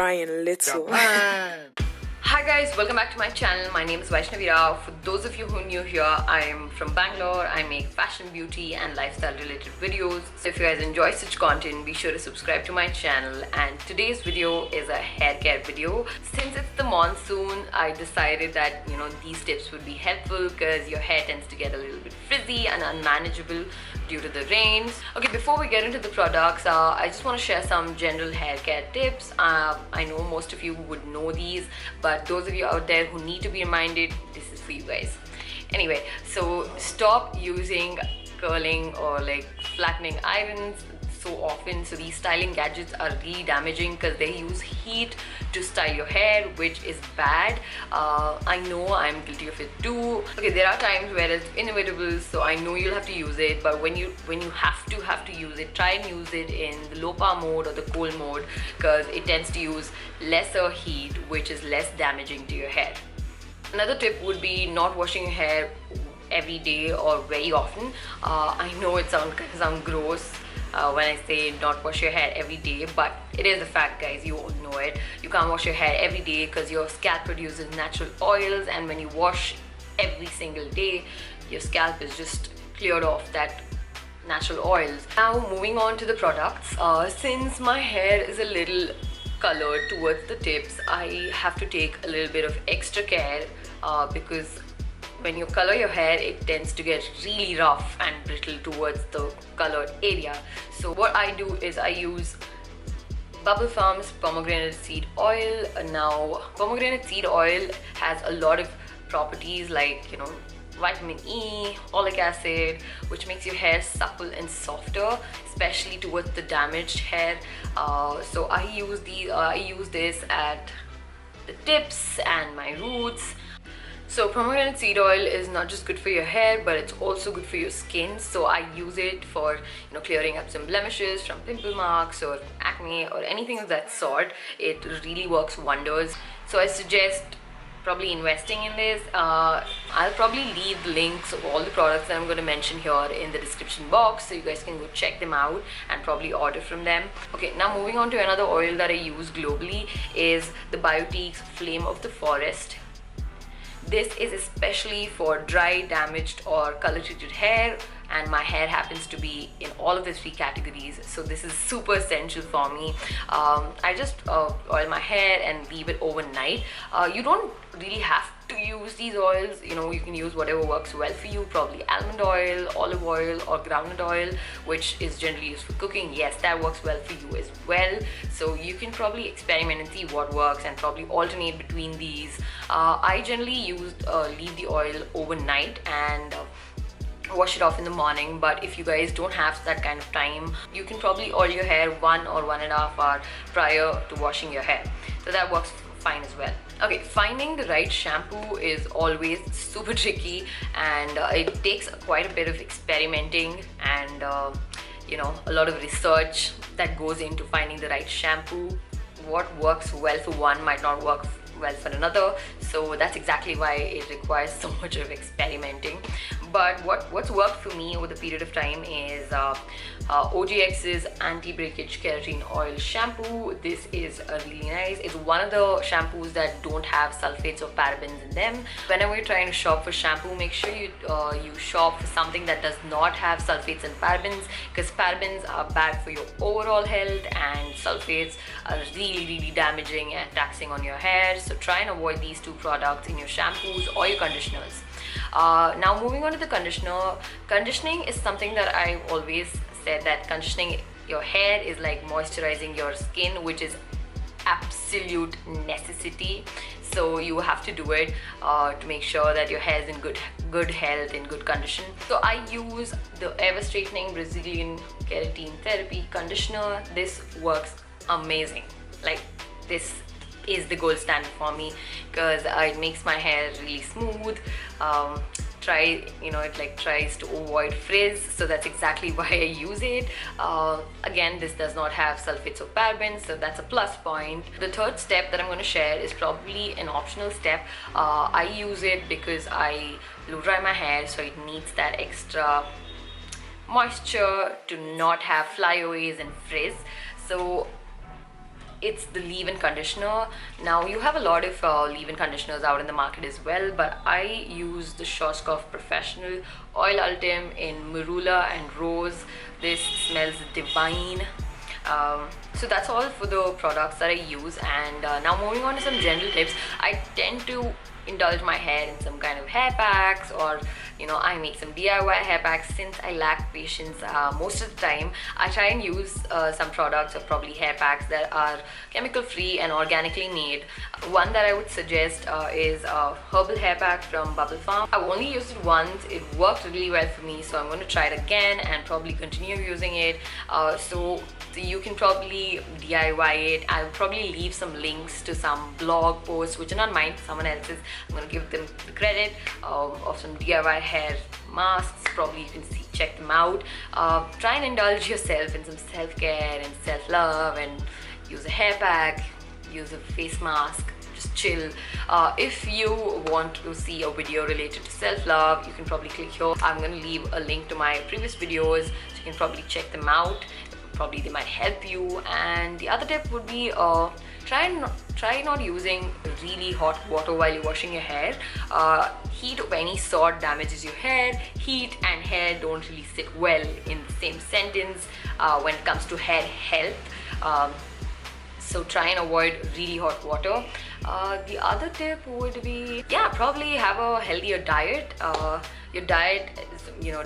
trying little. Hi guys, welcome back to my channel. My name is Vaishnavi. For those of you who are new here, I am from Bangalore. I make fashion, beauty and lifestyle related videos. So if you guys enjoy such content, be sure to subscribe to my channel. And today's video is a hair care video. Since it's the monsoon, I decided that these tips would be helpful because your hair tends to get a little bit frizzy and unmanageable due to the rains. Okay, before we get into the products, I just want to share some general hair care tips. I know most of you would know these, but those of you out there who need to be reminded, this is for you guys. Anyway, so stop using curling or like flattening irons so often. So these styling gadgets are really damaging because they use heat to style your hair, which is bad. I know I'm guilty of it too. Okay, there are times where it's inevitable, so I know you'll have to use it, but when you have to use it, try and use it in the low power mode or the cold mode because it tends to use lesser heat, which is less damaging to your hair. Another tip would be not washing your hair every day or very often. I know it sounds gross when I say not wash your hair every day, but it is a fact, guys. You all know it. You can't wash your hair every day because your scalp produces natural oils, and when you wash every single day, your scalp is just cleared off that natural oils. Now moving on to the products. Since my hair is a little colored towards the tips, I have to take a little bit of extra care because when you color your hair, it tends to get really rough and brittle towards the colored area. So what I do is I use Bubblefarm's pomegranate seed oil. Now pomegranate seed oil has a lot of properties like vitamin E, oleic acid, which makes your hair supple and softer, especially towards the damaged hair. So I use this at the tips and my roots. So pomegranate seed oil is not just good for your hair, but it's also good for your skin. So I use it for clearing up some blemishes from pimple marks or acne or anything of that sort. It really works wonders. So I suggest probably investing in this. I'll probably leave the links of all the products that I'm going to mention here in the description box, so you guys can go check them out and probably order from them. Okay, now moving on to another oil that I use globally is the Biotique's Flame of the Forest. This is especially for dry, damaged or color treated hair, and my hair happens to be in all of the three categories, so this is super essential for me. I just oil my hair and leave it overnight. You don't really have to use these oils, you can use whatever works well for you, probably almond oil, olive oil or groundnut oil, which is generally used for cooking. Yes, that works well for you as well, so you can probably experiment and see what works and probably alternate between these. I generally leave the oil overnight and wash it off in the morning, but if you guys don't have that kind of time, you can probably oil your hair 1 or 1.5 hours prior to washing your hair, so that works fine as well. Okay, finding the right shampoo is always super tricky, and it takes quite a bit of experimenting and a lot of research that goes into finding the right shampoo. What works well for one might not work well for another, so that's exactly why it requires so much of experimenting. But what's worked for me over the period of time is OGX's anti-breakage keratin oil shampoo. This is really nice. It's one of the shampoos that don't have sulfates or parabens in them. Whenever you're trying to shop for shampoo, make sure you shop for something that does not have sulfates and parabens, because parabens are bad for your overall health and sulfates are really damaging and taxing on your hair. So try and avoid these two products in your shampoos or your conditioners. Now moving on to the conditioner. Conditioning is something that I've always said that conditioning your hair is like moisturizing your skin, which is absolute necessity. So you have to do it to make sure that your hair is in good health, in good condition. So I use the ever straightening Brazilian keratin therapy conditioner. This works amazing. Like, this is the gold standard for me because it makes my hair really smooth. It tries to avoid frizz, so that's exactly why I use it. Again, this does not have sulfates or parabens, so that's a plus point. The third step that I'm going to share is probably an optional step. I use it because I blow dry my hair, so it needs that extra moisture to not have flyaways and frizz. So it's the leave-in conditioner. Now you have a lot of leave-in conditioners out in the market as well, but I use the Schwarzkopf Professional Oil Ultim in Marula and Rose. This smells divine. So that's all for the products that I use. And now moving on to some general tips. I tend to indulge my hair in some kind of hair packs, or I make some DIY hair packs. Since I lack patience most of the time, I try and use some products or probably hair packs that are chemical free and organically made. One that I would suggest is a herbal hair pack from Bubblefarm. I've only used it once. It worked really well for me, so I'm going to try it again and probably continue using it. So you can probably DIY it. I'll probably leave some links to some blog posts which are not mine, someone else's. I'm going to give them the credit of some DIY hair masks. Probably you can check them out. Try and indulge yourself in some self-care and self-love, and use a hair pack, use a face mask, just chill. If you want to see a video related to self-love, you can probably click here. I'm going to leave a link to my previous videos, so you can probably check them out. Probably they might help you. And the other tip would be try not using really hot water while you're washing your hair. Heat of any sort damages your hair. Heat and hair don't really sit well in the same sentence when it comes to hair health. So try and avoid really hot water. The other tip would be, probably have a healthier diet. Your diet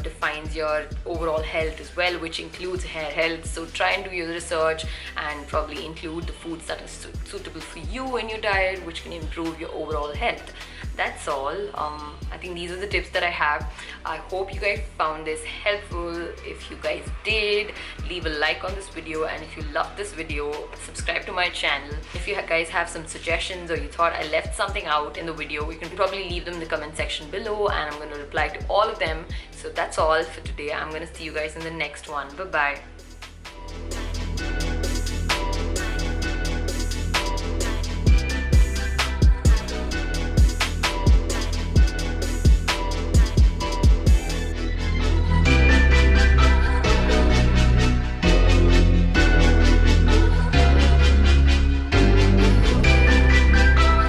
defines your overall health as well, which includes hair health. So try and do your research and probably include the foods that are suitable for you in your diet, which can improve your overall health. That's all. I think these are the tips that I have. I hope you guys found this helpful. If you guys did, leave a like on this video, and if you loved this video, subscribe to my channel. If you guys have some suggestions, or you thought I left something out in the video, you can probably leave them in the comment section below, and I'm going to reply to all of them. So that's all for today. I'm going to see you guys in the next one. Bye bye.